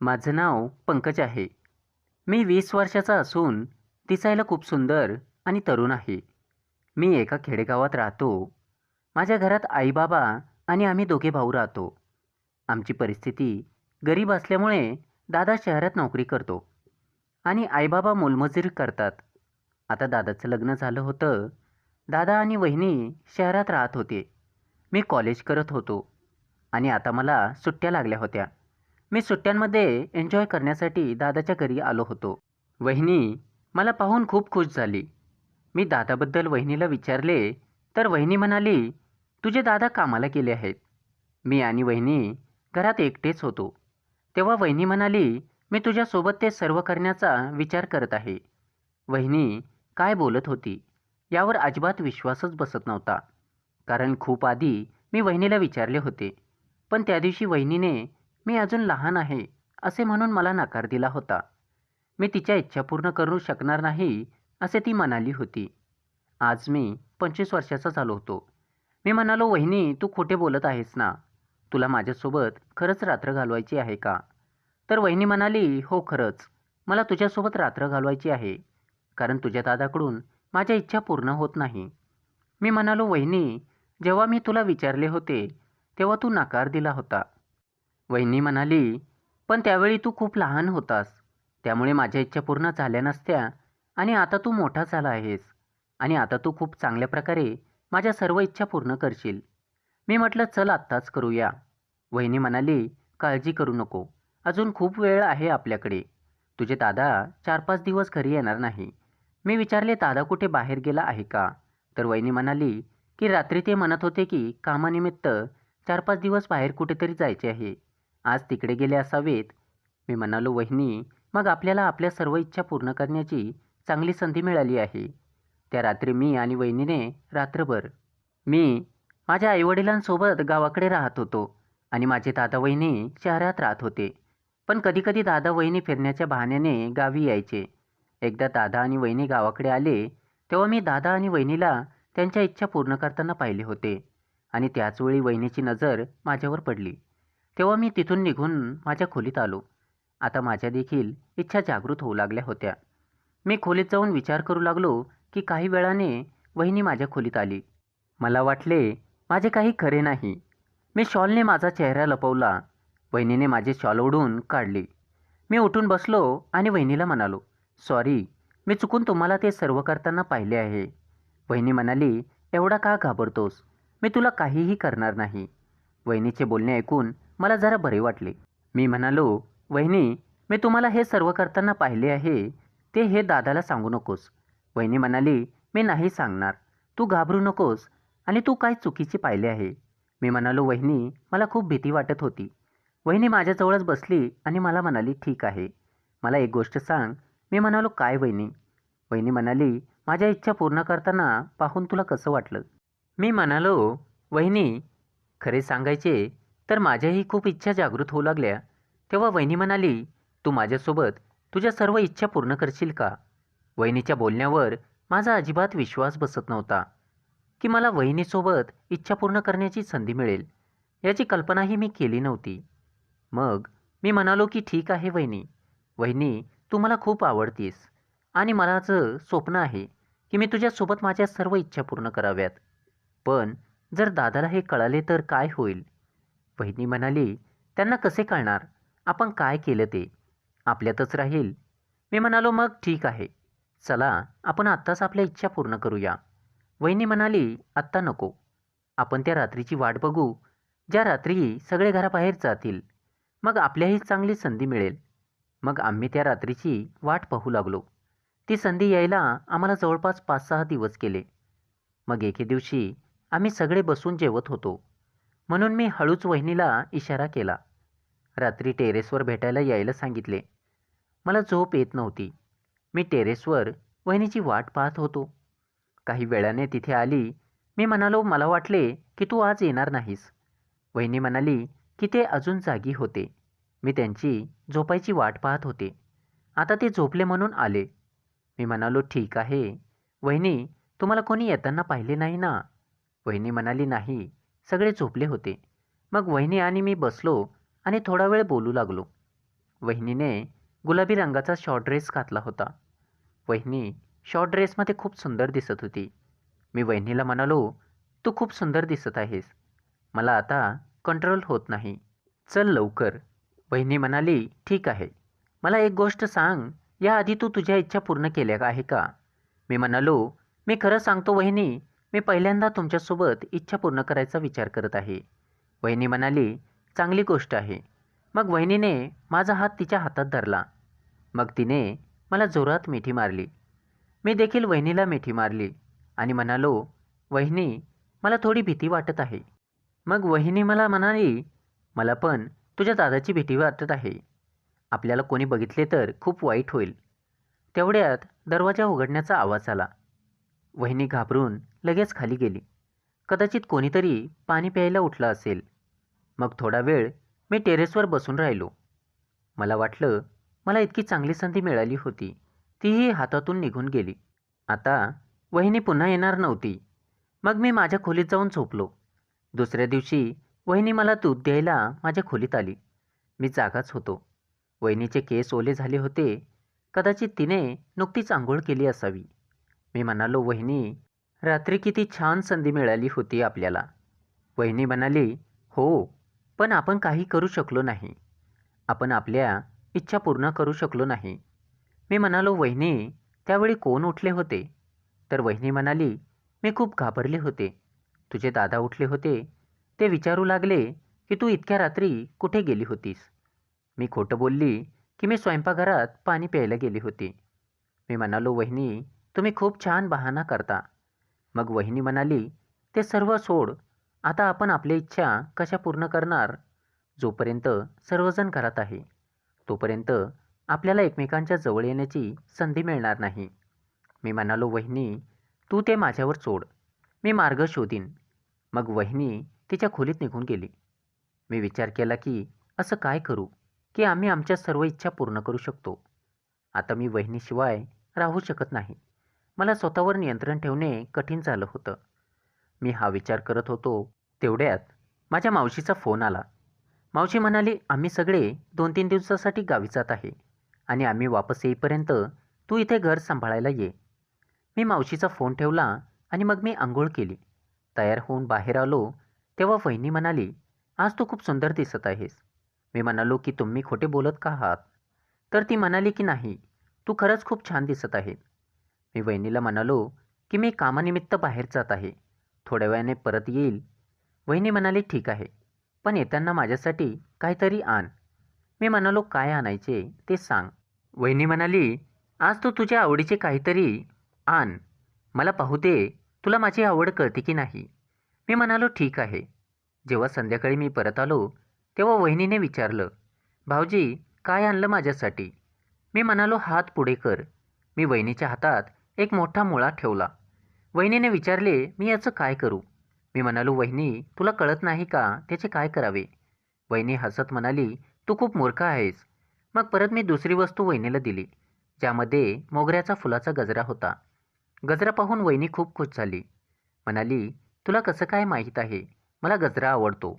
माझं नाव पंकज आहे. मी 20 वर्षाचा असून दिसायला खूप सुंदर आणि तरुण आहे. मी एका खेडेगावात राहतो. माझ्या घरात आई-बाबा आणि आम्ही दोघे भाऊ राहतो. आमची परिस्थिती गरीब असल्यामुळे दादा शहरात नोकरी करतो आणि आई-बाबा मोलमजुरी करतात. आता दादाचं लग्न झालं होतं. दादा आणि वहिनी शहरात राहत होते. मी कॉलेज करत होतो आणि आता मला सुट्ट्या लागल्या होत्या. मी सुट्ट्यांमध्ये एन्जॉय करण्यासाठी दादाच्या घरी आलो होतो. वहिनी मला पाहून खूप खुश झाली. मी दादाबद्दल वहिनीला विचारले तर वहिनी म्हणाली, "तुझे दादा कामाला गेले आहेत." मी आणि वहिनी घरात एकटेच होतो. तेव्हा वहिनी म्हणाली, "मी तुझ्यासोबत ते सर्व करण्याचा विचार करत आहे." वहिनी काय बोलत होती यावर अजिबात विश्वासच बसत नव्हता. कारण खूप आधी मी वहिनीला विचारले होते. पण त्या दिवशी वहिनीने मी अजून लहान आहे असे म्हणून मला नकार दिला होता. मी तिच्या इच्छा पूर्ण करू शकणार नाही असे ती म्हणाली होती. आज मी 25 वर्षाचा झालो होतो. मी म्हणालो, "वहिनी तू खोटे बोलत आहेस ना? तुला माझ्यासोबत खरंच रात्र घालवायची आहे का?" तर वहिनी म्हणाली, "हो खरंच. मला तुझ्यासोबत रात्र घालवायची आहे. कारण तुझ्या दादाकडून माझ्या इच्छा पूर्ण होत नाही." मी म्हणालो, "वहिनी जेव्हा मी तुला विचारले होते तेव्हा तू नकार दिला होता." वहिनी म्हणाली, "पण त्यावेळी तू खूप लहान होतास. त्यामुळे माझ्या इच्छा पूर्ण झाल्या नसत्या आणि आता तू मोठा झाला आहेस आणि आता तू खूप चांगल्या प्रकारे माझ्या सर्व इच्छा पूर्ण करशील." मी म्हटलं, "चल आत्ताच करूया." वहिनी म्हणाली, "काळजी करू नको. अजून खूप वेळ आहे आपल्याकडे. तुझे दादा 4-5 दिवस घरी येणार नाही." मी विचारले, "दादा कुठे बाहेर गेला आहे का?" तर वहिनी म्हणाली, की रात्री ते म्हणत होते की कामानिमित्त 4-5 दिवस बाहेर कुठेतरी जायचे आहे. आज तिकडे गेले असावेत. मी म्हणालो, "वहिनी मग आपल्याला आपल्या सर्व इच्छा पूर्ण करण्याची चांगली संधी मिळाली आहे." त्या रात्री मी आणि वहिनीने रात्रभर मी माझ्या आईवडिलांसोबत गावाकडे राहत होतो आणि माझे दादा वहिनी शहरात राहत होते. पण कधीकधी दादा वहिनी फिरण्याच्या बहाण्याने गावी यायचे. एकदा दादा आणि वहिनी गावाकडे आले तेव्हा मी दादा आणि वहिनीला त्यांच्या इच्छा पूर्ण करताना पाहिले होते आणि त्याचवेळी वहिनीची नजर माझ्यावर पडली. तेव्हा मी तिथून निघून माझ्या खोलीत आलो. आता माझ्या देखील इच्छा जागृत होऊ लागल्या होत्या. मी खोलीत जाऊन विचार करू लागलो की काही वेळाने वहिनी माझ्या खोलीत आली. मला वाटले माझे काही खरे नाही. मी शॉलने माझा चेहरा लपवला. वहिनीने माझी शॉल ओढून काढली. मी उठून बसलो आणि वहिनीला म्हणालो, "सॉरी, मी चुकून तुम्हाला ते सर्व करताना पाहिले आहे." वहिनी म्हणाली, "एवढा का घाबरतोस? मी तुला काहीही करणार नाही." वहिनीचे बोलणे ऐकून मला जरा बरे वाटले. मी म्हणालो, "वहिनी मी तुम्हाला हे सर्व करताना पाहिले आहे ते हे दादाला सांगू नकोस." वहिनी म्हणाली, "मी नाही सांगणार. तू घाबरू नकोस आणि तू काय चुकीचे पाहिले आहे." मी म्हणालो, "वहिनी मला खूप भीती वाटत होती." वहिनी माझ्याजवळच बसली आणि मला म्हणाली, "ठीक आहे. मला एक गोष्ट सांग." मी म्हणालो, "काय वहिनी?" वहिनी म्हणाली, "माझ्या इच्छा पूर्ण करताना पाहून तुला कसं वाटलं?" मी म्हणालो, "वहिनी खरे सांगायचे तर माझ्याही खूप इच्छा जागृत होऊ लागल्या." तेव्हा वहिनी म्हणाली, "तू माझ्यासोबत तुझ्या सर्व इच्छा पूर्ण करशील का?" वहिनीच्या बोलण्यावर माझा अजिबात विश्वास बसत नव्हता की मला वहिनीसोबत इच्छा पूर्ण करण्याची संधी मिळेल. याची कल्पनाही मी केली नव्हती. मग मी म्हणालो की "ठीक आहे वहिनी. वहिनी तू मला खूप आवडतीस आणि माझं स्वप्न आहे की मी तुझ्यासोबत माझ्या सर्व इच्छा पूर्ण कराव्यात. पण जर दादाला हे कळाले तर काय होईल?" वहिनी म्हणाली, "त्यांना कसे कळणार? आपण काय केलं ते? आपल्यातच राहील." मी म्हणालो, "मग ठीक आहे. चला आपण आत्ताच आपल्या इच्छा पूर्ण करूया." वहिनी म्हणाली, "आत्ता नको. आपण त्या रात्रीची वाट बघू ज्या रात्री सगळे घराबाहेर जातील. मग आपल्याही चांगली संधी मिळेल." मग आम्ही त्या रात्रीची वाट पाहू लागलो. ती संधी यायला आम्हाला जवळपास 5-6 दिवस गेले. मग एके दिवशी आम्ही सगळे बसून जेवत होतो. म्हणून मी हळूच वहिनीला इशारा केला. रात्री टेरेसवर भेटायला यायला सांगितले. मला झोप येत नव्हती. मी टेरेसवर वहिनीची वाट पाहत होतो. काही वेळाने तिथे आली. मी म्हणालो, "मला वाटले की तू आज येणार नाहीस." वहिनी म्हणाली की ते अजून जागी होते. मी त्यांची झोपायची वाट पाहत होते. आता ते झोपले म्हणून आले. मी म्हणालो, "ठीक आहे. वहिनी तुम्हाला कोणी येताना पाहिले नाही ना?" वहिनी म्हणाली, "नाही. सगळे झोपले होते." मग वहिनी आणि मी बसलो आणि थोडा वेळ बोलू लागलो. वहिनीने गुलाबी रंगाचा शॉर्ट ड्रेस घातला होता. वहिनी शॉर्ट ड्रेसमध्ये खूप सुंदर दिसत होती. मी वहिनीला म्हणालो, तू खूप सुंदर दिसत आहेस. मला आता कंट्रोल होत नाही. चल लवकर. वहिनी म्हणाली, ठीक आहे. मला एक गोष्ट सांग, याआधी तू तुझ्या इच्छा पूर्ण केल्या आहे का? मी म्हणालो, मी खरं सांगतो वहिनी, मी पहिल्यांदा तुमच्यासोबत इच्छा पूर्ण करायचा विचार करत आहे. वहिनी म्हणाली, चांगली गोष्ट आहे. मग वहिनीने माझा हात तिच्या हातात धरला. मग तिने मला जोरात मिठी मारली. मी देखील वहिनीला मिठी मारली आणि म्हणालो, वहिनी, मला थोडी भीती वाटत आहे. मग वहिनी मला म्हणाली, मला पण तुझ्या दादाची भीती वाटत आहे. आपल्याला कोणी बघितले तर खूप वाईट होईल. तेवढ्यात दरवाजा उघडण्याचा आवाज आला. वहिनी घाबरून लगेच खाली गेली. कदाचित कोणीतरी पाणी प्यायला उठलं असेल. मग थोडा वेळ मी टेरेसवर बसून राहिलो. मला वाटलं, मला इतकी चांगली संधी मिळाली होती, तीही हातातून निघून गेली. आता वहिनी पुन्हा येणार नव्हती. मग मी माझ्या खोलीत जाऊन झोपलो. दुसऱ्या दिवशी वहिनी मला दूध द्यायला माझ्या खोलीत आली. मी जागाच होतो. वहिनीचे केस ओले झाले होते. कदाचित तिने नुकतीच आंघोळ केली असावी. मी म्हणालो, वहिनी, रात्री किती छान संधी मिळाली होती आपल्याला. वहिनी म्हणाली, हो, पण आपण काही करू शकलो नाही. आपण आपल्या इच्छा पूर्ण करू शकलो नाही. मी म्हणालो, वहिनी, त्यावेळी कोण उठले होते? तर वहिनी म्हणाली, मी खूप घाबरले होते. तुझे दादा उठले होते. ते विचारू लागले की तू इतक्या रात्री कुठे गेली होतीस? मी खोटं बोलली की मी स्वयंपाकघरात पाणी प्यायला गेली होती. मी म्हणालो, वहिनी, तुम्ही खूप छान बहाणा करता. मग वहिनी म्हणाली, ते सर्व सोड. आता आपण आपली इच्छा कशा पूर्ण करणार? जोपर्यंत सर्वजण घरात आहे तोपर्यंत आपल्याला एकमेकांच्या जवळ येण्याची संधी मिळणार नाही. मी म्हणालो, वहिनी, तू ते माझ्यावर सोड. मी मार्ग शोधीन. मग वहिनी तिच्या खोलीत निघून गेली. मी विचार केला की असं काय करू की आम्ही आमच्या सर्व इच्छा पूर्ण करू शकतो. आता मी वहिनीशिवाय राहू शकत नाही. मला स्वतःवर नियंत्रण ठेवणे कठीण झालं होतं. मी हा विचार करत होतो. तेवढ्यात माझ्या मावशीचा फोन आला. मावशी म्हणाली, आम्ही सगळे 2-3 दिवसासाठी गावी जात आहे आणि आम्ही वापस येईपर्यंत तू इथे घर सांभाळायला ये. मी मावशीचा फोन ठेवला आणि मग मी आंघोळ केली. तयार होऊन बाहेर आलो तेव्हा वहिनी म्हणाली, आज तू खूप सुंदर दिसत आहेस. मी म्हणालो की तुम्ही खोटे बोलत का आहात? तर ती म्हणाली की नाही, तू खरंच खूप छान दिसत आहे. मी वहिनीला म्हणालो की मी कामानिमित्त बाहेर जात आहे. थोड्या वेळाने परत येईल. वहिनी म्हणाली, ठीक आहे, पण येताना माझ्यासाठी काहीतरी आण. मी म्हणालो, काय आणायचे ते सांग. वहिनी म्हणाली, आज तू तुझ्या आवडीचे काहीतरी आण. मला पाहू दे तुला माझी आवड कळते की नाही. मी म्हणालो, ठीक आहे. जेव्हा संध्याकाळी मी परत आलो तेव्हा वहिनीने विचारलं, भाऊजी, काय आणलं माझ्यासाठी? मी म्हणालो, हात पुढे कर. मी वहिनीच्या हातात एक मोठा मुळा ठेवला. वहिनीने विचारले, मी याचं काय करू? मी म्हणालो, वहिनी, तुला कळत नाही का त्याचे काय करावे? वहिनी हसत म्हणाली, तू खूप मूर्ख आहेस. मग परत मी दुसरी वस्तू वहिनीला दिली, ज्यामध्ये मोगऱ्याचा फुलाचा गजरा होता. गजरा पाहून वहिनी खूप खुश झाली. म्हणाली, तुला कसं काय माहीत आहे मला गजरा आवडतो?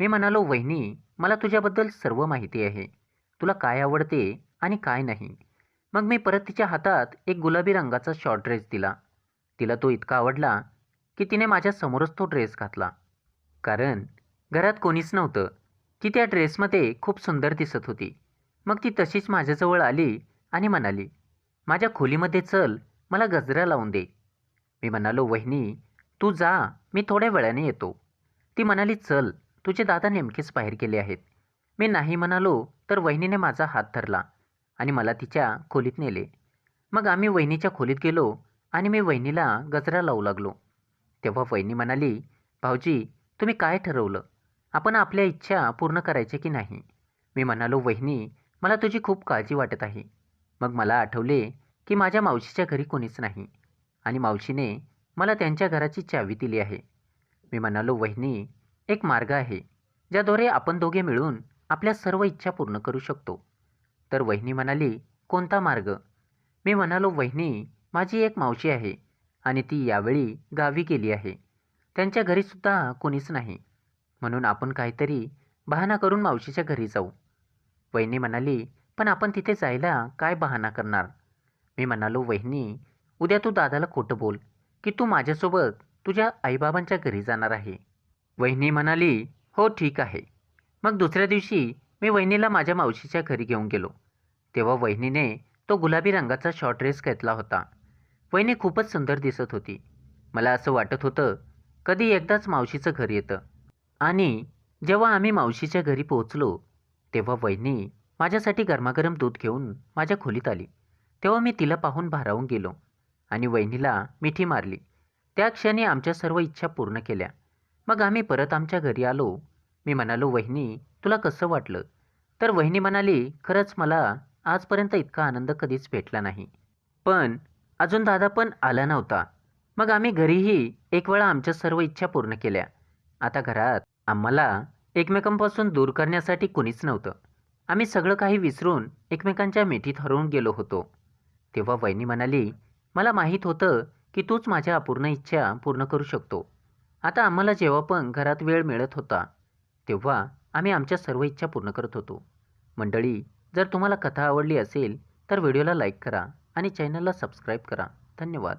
मी म्हणालो, वहिनी, मला तुझ्याबद्दल सर्व माहिती आहे. तुला काय आवडते आणि काय नाही. मग मी परत तिच्या हातात एक गुलाबी रंगाचा शॉर्ट ड्रेस दिला. तिला तो इतका आवडला की तिने माझ्या समोरच तो ड्रेस घातला. कारण घरात कोणीच नव्हतं. ती त्या ड्रेसमध्ये खूप सुंदर दिसत होती. मग ती तशीच माझ्याजवळ आली आणि म्हणाली, माझ्या खोलीमध्ये चल, मला गजरा लावून दे. मी म्हणालो, वहिनी, तू जा, मी थोड्या वेळाने येतो. ती म्हणाली, चल, तुझे दादा नेमकेच बाहेर गेले आहेत. मी नाही म्हणालो तर वहिनीने माझा हात धरला आणि मला तिच्या खोलीत नेले. मग आम्ही वहिनीच्या खोलीत गेलो आणि मी वहिनीला गजरा लावू लागलो. तेव्हा वहिनी म्हणाली, भाऊजी, तुम्ही काय ठरवलं? आपण आपल्या इच्छा पूर्ण करायचे की नाही? मी म्हणालो, वहिनी, मला तुझी खूप काळजी वाटत आहे. मग मला आठवले की माझ्या मावशीच्या घरी कोणीच नाही आणि मावशीने मला त्यांच्या घराची चावी दिली आहे. मी म्हणालो, वहिनी, एक मार्ग आहे ज्याद्वारे आपण दोघे मिळून आपल्या सर्व इच्छा पूर्ण करू शकतो. तर वहिनी म्हणाली, कोणता मार्ग? मी म्हणालो, वहिनी, माझी एक मावशी आहे आणि ती यावेळी गावी गेली आहे. त्यांच्या घरीसुद्धा कोणीच नाही. म्हणून आपण काहीतरी बहाणा करून मावशीच्या घरी जाऊ. वहिनी म्हणाली, पण आपण तिथे जायला काय बहाणा करणार? मी म्हणालो, वहिनी, उद्या तू दादाला खोटं बोल की तू माझ्यासोबत तुझ्या आईबाबांच्या घरी जाणार आहे. वहिनी म्हणाली, हो ठीक आहे. मग दुसऱ्या दिवशी मी वहिनीला माझ्या मावशीच्या घरी घेऊन गेलो. तेव्हा वहिनीने तो गुलाबी रंगाचा शॉर्ट ड्रेस घेतला होता. वहिनी खूपच सुंदर दिसत होती. मला असं वाटत होतं कधी एकदाच मावशीचं घर येतं. आणि जेव्हा आम्ही मावशीच्या घरी पोहोचलो तेव्हा वहिनी माझ्यासाठी गरमागरम दूध घेऊन माझ्या खोलीत आली. तेव्हा मी तिला पाहून भारावून गेलो आणि वहिनीला मिठी मारली. त्या क्षणी आमच्या सर्व इच्छा पूर्ण केल्या. मग आम्ही परत आमच्या घरी आलो. मी म्हणालो, वहिनी, तुला कसं वाटलं? तर वहिनी म्हणाली, खरंच मला आजपर्यंत इतका आनंद कधीच भेटला नाही. पण अजून दादा पण आला नव्हता. मग आम्ही घरीही एक वेळा आमच्या सर्व इच्छा पूर्ण केल्या. आता घरात आम्हाला एकमेकांपासून दूर करण्यासाठी कुणीच नव्हतं. आम्ही सगळं काही विसरून एकमेकांच्या मिठीत हरवून गेलो होतो. तेव्हा वहिनी म्हणाली, मला माहीत होतं की तूच माझ्या अपूर्ण इच्छा पूर्ण करू शकतो. आता आम्हाला जेव्हा पण घरात वेळ मिळत होता तेव्हा आम्ही आमच्या सर्व इच्छा पूर्ण करत होतो. मंडळी, जर तुम्हाला कथा आवडली असेल तर व्हिडिओला लाईक करा आणि चॅनलला सबस्क्राईब करा. धन्यवाद.